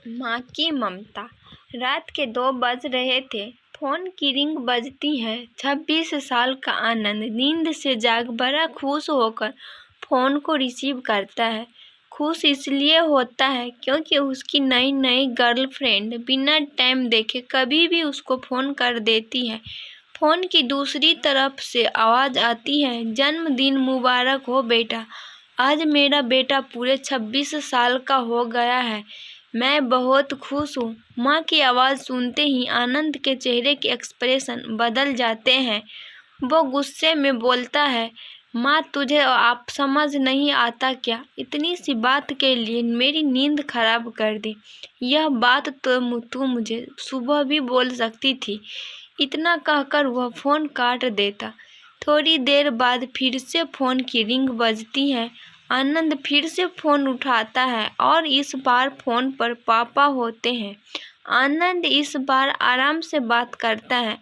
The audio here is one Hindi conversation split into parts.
माँ की ममता। रात के 2 बज रहे थे। फोन की रिंग बजती है। 26 साल का आनंद नींद से जाग बड़ा खुश होकर फोन को रिसीव करता है। खुश इसलिए होता है क्योंकि उसकी नई नई गर्लफ्रेंड बिना टाइम देखे कभी भी उसको फ़ोन कर देती है। फ़ोन की दूसरी तरफ से आवाज़ आती है, जन्मदिन मुबारक हो बेटा। आज मेरा बेटा पूरे 26 साल का हो गया है। मैं बहुत खुश हूँ। माँ की आवाज़ सुनते ही आनंद के चेहरे के एक्सप्रेशन बदल जाते हैं। वो गुस्से में बोलता है, माँ तुझे आप समझ नहीं आता क्या? इतनी सी बात के लिए मेरी नींद खराब कर दी। यह बात तो तू मुझे सुबह भी बोल सकती थी। इतना कहकर वह फ़ोन काट देता। थोड़ी देर बाद फिर से फ़ोन की रिंग बजती है। आनंद फिर से फ़ोन उठाता है और इस बार फ़ोन पर पापा होते हैं। आनंद इस बार आराम से बात करता है।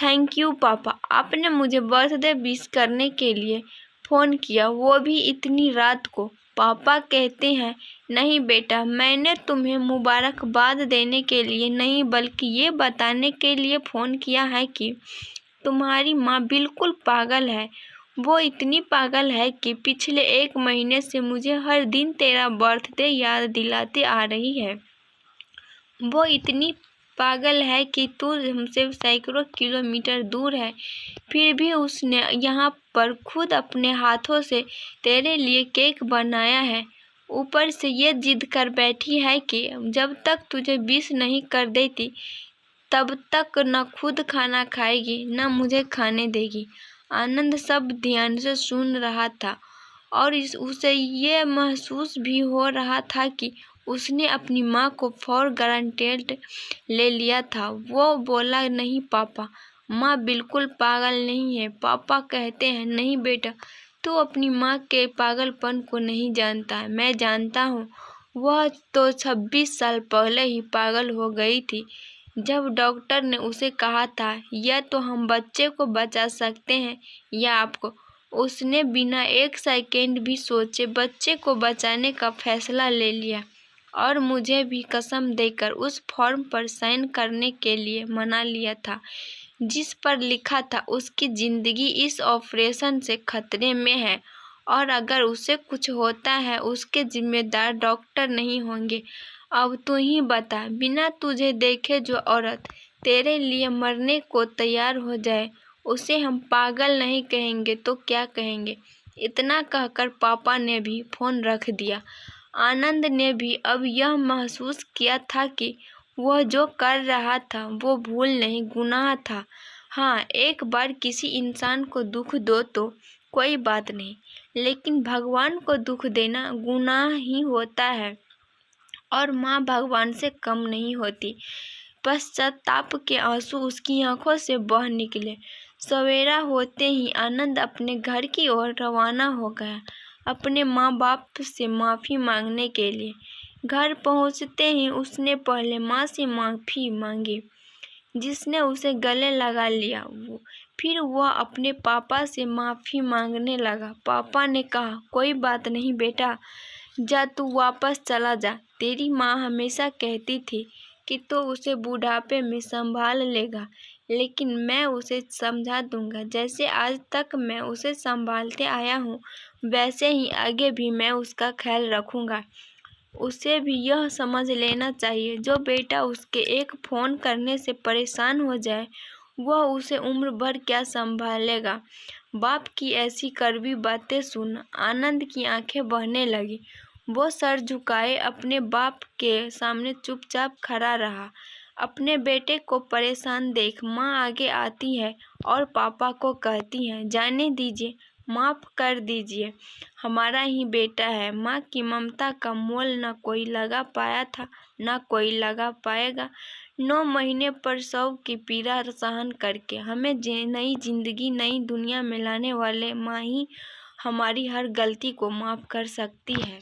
थैंक यू पापा, आपने मुझे बर्थडे विश करने के लिए फ़ोन किया, वो भी इतनी रात को। पापा कहते हैं, नहीं बेटा, मैंने तुम्हें मुबारकबाद देने के लिए नहीं बल्कि ये बताने के लिए फ़ोन किया है कि तुम्हारी माँ बिल्कुल पागल है। वो इतनी पागल है कि पिछले 1 महीने से मुझे हर दिन तेरा बर्थडे याद दिलाती आ रही है। वो इतनी पागल है कि तू हमसे सैकड़ों किलोमीटर दूर है, फिर भी उसने यहाँ पर खुद अपने हाथों से तेरे लिए केक बनाया है। ऊपर से ये जिद कर बैठी है कि जब तक तुझे विश नहीं कर देती तब तक न खुद खाना खाएगी न मुझे खाने देगी। आनंद सब ध्यान से सुन रहा था और उसे ये महसूस भी हो रहा था कि उसने अपनी माँ को फॉर ग्रांटेड ले लिया था। वो बोला, नहीं पापा, माँ बिल्कुल पागल नहीं है। पापा कहते हैं, नहीं बेटा, तू अपनी माँ के पागलपन को नहीं जानता है। मैं जानता हूँ। वह तो 26 साल पहले ही पागल हो गई थी जब डॉक्टर ने उसे कहा था या तो हम बच्चे को बचा सकते हैं या आपको। उसने बिना 1 सेकेंड भी सोचे बच्चे को बचाने का फैसला ले लिया और मुझे भी कसम देकर उस फॉर्म पर साइन करने के लिए मना लिया था जिस पर लिखा था उसकी ज़िंदगी इस ऑपरेशन से खतरे में है और अगर उसे कुछ होता है उसके जिम्मेदार डॉक्टर नहीं होंगे। अब तू ही बता, बिना तुझे देखे जो औरत तेरे लिए मरने को तैयार हो जाए उसे हम पागल नहीं कहेंगे तो क्या कहेंगे? इतना कहकर पापा ने भी फ़ोन रख दिया। आनंद ने भी अब यह महसूस किया था कि वह जो कर रहा था वो भूल नहीं, गुनाह था। हाँ, एक बार किसी इंसान को दुख दो तो कोई बात नहीं, लेकिन भगवान को दुख देना गुनाह ही होता है और माँ भगवान से कम नहीं होती। पश्चाताप के आंसू उसकी आंखों से बह निकले। सवेरा होते ही आनंद अपने घर की ओर रवाना हो गया, अपने माँ बाप से माफ़ी मांगने के लिए। घर पहुँचते ही उसने पहले माँ से माफ़ी मांगी, जिसने उसे गले लगा लिया। फिर वह अपने पापा से माफ़ी मांगने लगा। पापा ने कहा, कोई बात नहीं बेटा, जा तू वापस चला जा। तेरी माँ हमेशा कहती थी कि तो उसे बुढ़ापे में संभाल लेगा, लेकिन मैं उसे समझा दूंगा। जैसे आज तक मैं उसे संभालते आया हूँ वैसे ही आगे भी मैं उसका ख्याल रखूँगा। उसे भी यह समझ लेना चाहिए, जो बेटा उसके एक फ़ोन करने से परेशान हो जाए वह उसे उम्र भर क्या संभालेगा। बाप की ऐसी कड़वी बातें सुन आनंद की आंखें बहने लगी। वो सर झुकाए अपने बाप के सामने चुपचाप खड़ा रहा। अपने बेटे को परेशान देख माँ आगे आती है और पापा को कहती है, जाने दीजिए, माफ़ कर दीजिए, हमारा ही बेटा है। माँ की ममता का मोल न कोई लगा पाया था न कोई लगा पाएगा। 9 महीने प्रसव की पीड़ा सहन करके हमें नई जिंदगी नई दुनिया में लाने वाले माँ ही हमारी हर गलती को माफ़ कर सकती है।